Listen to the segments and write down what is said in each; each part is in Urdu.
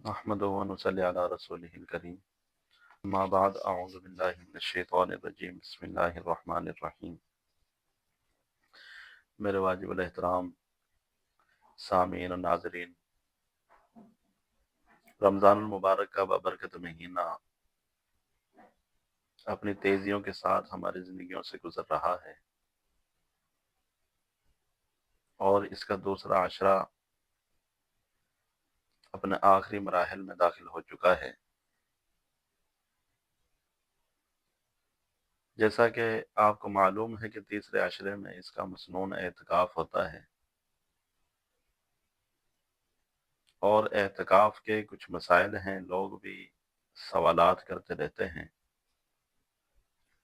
نحمدہ و نصلی علی رسولہ الکریم اما بعد اعوذ باللہ من الشیطان الرجیم بسم اللہ الرحمن الرحیم۔ میرے واجب الاحترام سامعین و ناظرین، رمضان المبارک کا بابرکت مہینہ اپنی تیزیوں کے ساتھ ہماری زندگیوں سے گزر رہا ہے، اور اس کا دوسرا عشرہ اپنے آخری مراحل میں داخل ہو چکا ہے۔ جیسا کہ آپ کو معلوم ہے کہ تیسرے عشرے میں اس کا مسنون اعتکاف ہوتا ہے، اور اعتکاف کے کچھ مسائل ہیں، لوگ بھی سوالات کرتے رہتے ہیں،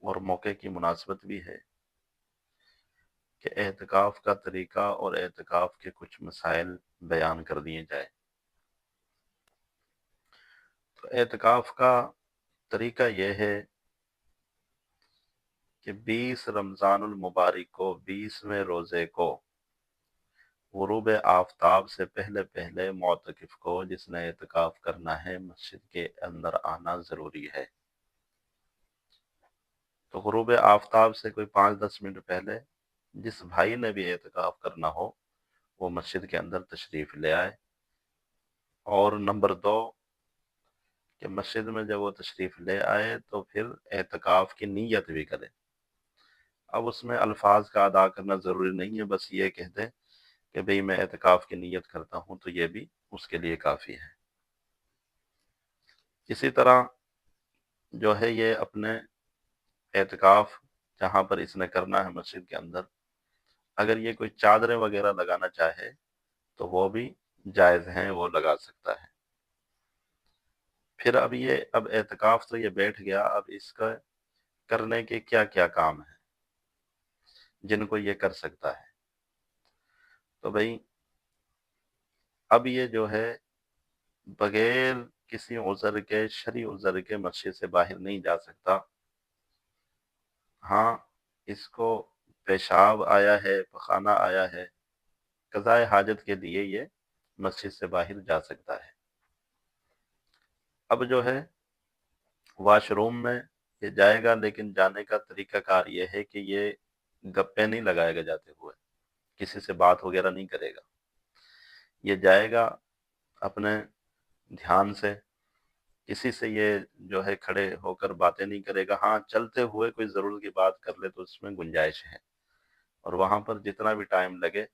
اور موقع کی مناسبت بھی ہے کہ اعتکاف کا طریقہ اور اعتکاف کے کچھ مسائل بیان کر دیے جائے۔ تو اعتکاف کا طریقہ یہ ہے کہ 20 رمضان المبارک کو، 20ویں روزے کو، غروب آفتاب سے پہلے پہلے معتکف کو، جس نے اعتکاف کرنا ہے، مسجد کے اندر آنا ضروری ہے۔ تو غروب آفتاب سے کوئی 5-10 منٹ پہلے جس بھائی نے بھی اعتکاف کرنا ہو وہ مسجد کے اندر تشریف لے آئے، اور نمبر 2 کہ مسجد میں جب وہ تشریف لے آئے تو پھر اعتکاف کی نیت بھی کرے۔ اب اس میں الفاظ کا ادا کرنا ضروری نہیں ہے، بس یہ کہہ دیں کہ بھئی میں اعتکاف کی نیت کرتا ہوں، تو یہ بھی اس کے لیے کافی ہے۔ اسی طرح جو ہے یہ اپنے اعتکاف جہاں پر اس نے کرنا ہے مسجد کے اندر، اگر یہ کوئی چادریں وغیرہ لگانا چاہے تو وہ بھی جائز ہیں، وہ لگا سکتا ہے۔ پھر اب اعتکاف تو یہ بیٹھ گیا، اب اس کا کرنے کے کیا کیا کام ہیں جن کو یہ کر سکتا ہے۔ تو بھئی اب یہ جو ہے بغیر کسی عذر کے، شرعی عذر کے، مسجد سے باہر نہیں جا سکتا۔ ہاں، اس کو پیشاب آیا ہے، پخانہ آیا ہے، قضاء حاجت کے لیے یہ مسجد سے باہر جا سکتا ہے۔ اب جو ہے واش روم میں یہ جائے گا، لیکن جانے کا طریقہ کار یہ ہے کہ یہ گپے نہیں لگائے گا، جاتے ہوئے کسی سے بات وغیرہ نہیں کرے گا، یہ جائے گا اپنے دھیان سے، کسی سے یہ جو ہے کھڑے ہو کر باتیں نہیں کرے گا۔ ہاں، چلتے ہوئے کوئی ضرور کی بات کر لے تو اس میں گنجائش ہے، اور وہاں پر جتنا بھی ٹائم لگے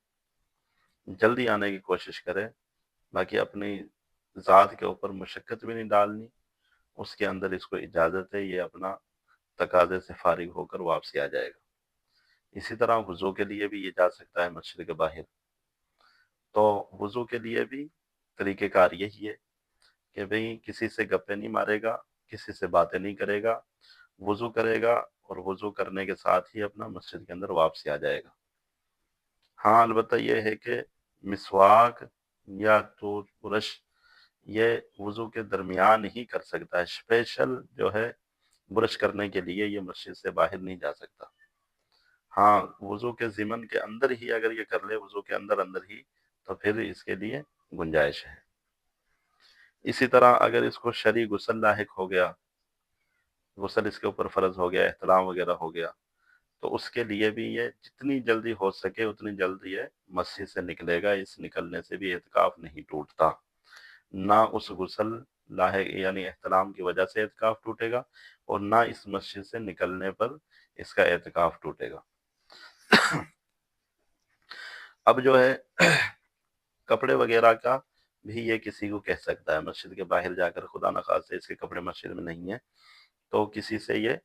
جلدی آنے کی کوشش کرے، باقی اپنی ذات کے اوپر مشقت بھی نہیں ڈالنی۔ اس کے اندر اس کو اجازت ہے، یہ اپنا تقاضے سے فارغ ہو کر واپسی آ جائے گا۔ اسی طرح وضو کے لیے بھی یہ جا سکتا ہے مسجد کے باہر۔ تو وضو کے لیے بھی طریقہ کار یہی ہے کہ بھئی کسی سے گپے نہیں مارے گا، کسی سے باتیں نہیں کرے گا، وضو کرے گا، اور وضو کرنے کے ساتھ ہی اپنا مسجد کے اندر واپسی آ جائے گا۔ ہاں، البتہ یہ ہے کہ مسواک یا ٹوتھ برش یہ وضو کے درمیان ہی کر سکتا ہے، اسپیشل جو ہے برش کرنے کے لیے یہ مسجد سے باہر نہیں جا سکتا۔ ہاں، وضو کے ضمن کے اندر ہی اگر یہ کر لے، وضو کے اندر ہی، تو پھر اس کے لیے گنجائش ہے۔ اسی طرح اگر اس کو شرعی غسل لاحق ہو گیا، غسل اس کے اوپر فرض ہو گیا، احتلام وغیرہ ہو گیا، تو اس کے لیے بھی یہ جتنی جلدی ہو سکے اتنی جلدی یہ مسجد سے نکلے گا۔ اس نکلنے سے بھی اعتکاف نہیں ٹوٹتا، نہ اس غسل لاحق یعنی احتلام کی وجہ سے اعتکاف ٹوٹے گا، اور نہ اس مسجد سے نکلنے پر اس کا اعتکاف ٹوٹے گا۔ اب جو ہے کپڑے وغیرہ کا بھی یہ کسی کو کہہ سکتا ہے، مسجد کے باہر جا کر، خدا نخواستہ اس کے کپڑے مسجد میں نہیں ہیں تو کسی سے یہ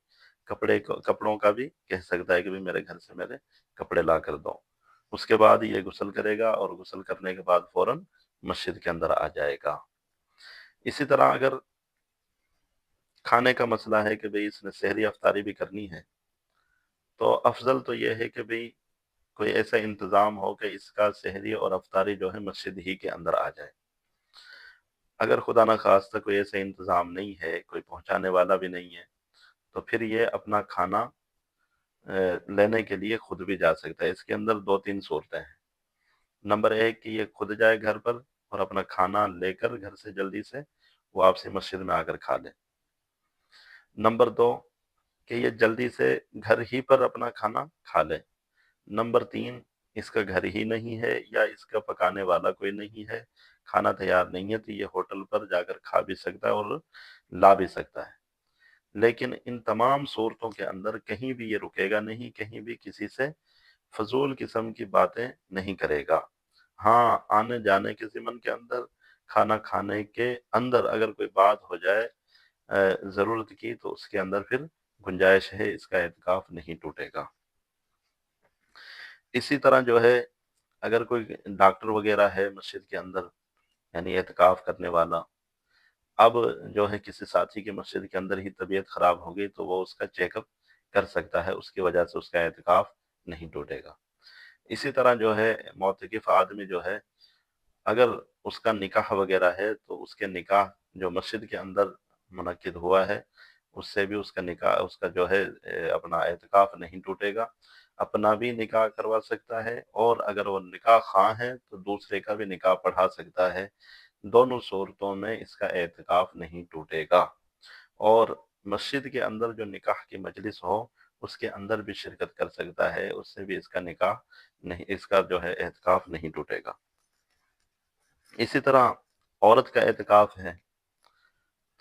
کپڑوں کا بھی کہہ سکتا ہے کہ بھی میرے گھر سے میرے کپڑے لا کر دو۔ اس کے بعد یہ غسل کرے گا، اور غسل کرنے کے بعد فوراً مسجد کے اندر آ جائے گا۔ اسی طرح اگر کھانے کا مسئلہ ہے کہ بھئی اس نے سحری افطاری بھی کرنی ہے، تو افضل تو یہ ہے کہ بھئی کوئی ایسا انتظام ہو کہ اس کا سحری اور افطاری جو ہے مسجد ہی کے اندر آ جائے۔ اگر خدا نخواستہ کوئی ایسا انتظام نہیں ہے، کوئی پہنچانے والا بھی نہیں ہے، تو پھر یہ اپنا کھانا لینے کے لیے خود بھی جا سکتا ہے۔ اس کے اندر 2-3 صورتیں ہیں۔ نمبر 1 کہ یہ خود جائے گھر پر، اور اپنا کھانا لے کر گھر سے جلدی سے واپسی مسجد میں آ کر کھا لے۔ نمبر 2 کہ یہ جلدی سے گھر ہی پر اپنا کھانا کھا لے۔ نمبر 3 اس کا گھر ہی نہیں ہے یا اس کا پکانے والا کوئی نہیں ہے، کھانا تیار نہیں ہے، تو یہ ہوٹل پر جا کر کھا بھی سکتا ہے اور لا بھی سکتا ہے۔ لیکن ان تمام صورتوں کے اندر کہیں بھی یہ رکے گا نہیں، کہیں بھی کسی سے فضول قسم کی باتیں نہیں کرے گا۔ ہاں، آنے جانے کے ضمن کے اندر، کھانا کھانے کے اندر اگر کوئی بات ہو جائے ضرورت کی، تو اس کے اندر پھر گنجائش ہے، اس کا اعتکاف نہیں ٹوٹے گا۔ اسی طرح جو ہے اگر کوئی ڈاکٹر وغیرہ ہے مسجد کے اندر، یعنی اعتکاف کرنے والا، اب جو ہے کسی ساتھی کی مسجد کے اندر ہی طبیعت خراب ہو گئی تو وہ اس کا چیک اپ کر سکتا ہے، اس کی وجہ سے اس کا اعتکاف نہیں ٹوٹے گا۔ اسی طرح جو ہے معتکف آدمی جو ہے، اگر اس کا نکاح وغیرہ ہے تو اس کے نکاح جو مسجد کے اندر منعقد ہوا ہے، اس سے بھی اس کا نکاح، اس کا جو ہے اپنا اعتکاف نہیں ٹوٹے گا۔ اپنا بھی نکاح کروا سکتا ہے، اور اگر وہ نکاح خواہ ہے تو دوسرے کا بھی نکاح پڑھا سکتا ہے۔ دونوں صورتوں میں اس کا اعتکاف نہیں ٹوٹے گا۔ اور مسجد کے اندر جو نکاح کی مجلس ہو، اس کے اندر بھی شرکت کر سکتا ہے، اس سے بھی اس کا نکاح نہیں، اس کا جو ہے اعتکاف نہیں ٹوٹے گا۔ اسی طرح عورت کا اعتکاف ہے،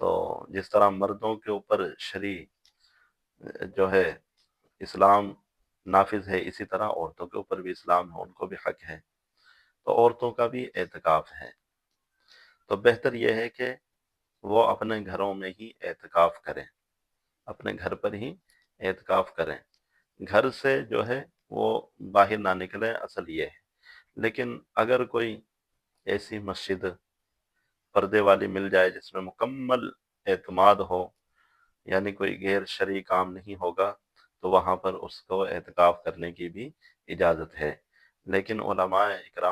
تو جس طرح مردوں کے اوپر شرعی جو ہے اسلام نافذ ہے، اسی طرح عورتوں کے اوپر بھی اسلام ان کو بھی حق ہے، تو عورتوں کا بھی اعتکاف ہے۔ تو بہتر یہ ہے کہ وہ اپنے گھروں میں ہی اعتکاف کریں، اپنے گھر پر ہی اعتکاف کریں، گھر سے جو ہے وہ باہر نہ نکلیں، اصل یہ ہے۔ لیکن اگر کوئی ایسی مسجد پردے والی مل جائے جس میں مکمل اعتماد ہو، یعنی کوئی غیر شرعی کام نہیں ہوگا، تو وہاں پر اس کو اعتکاف کرنے کی بھی اجازت ہے۔ لیکن علماء اکرام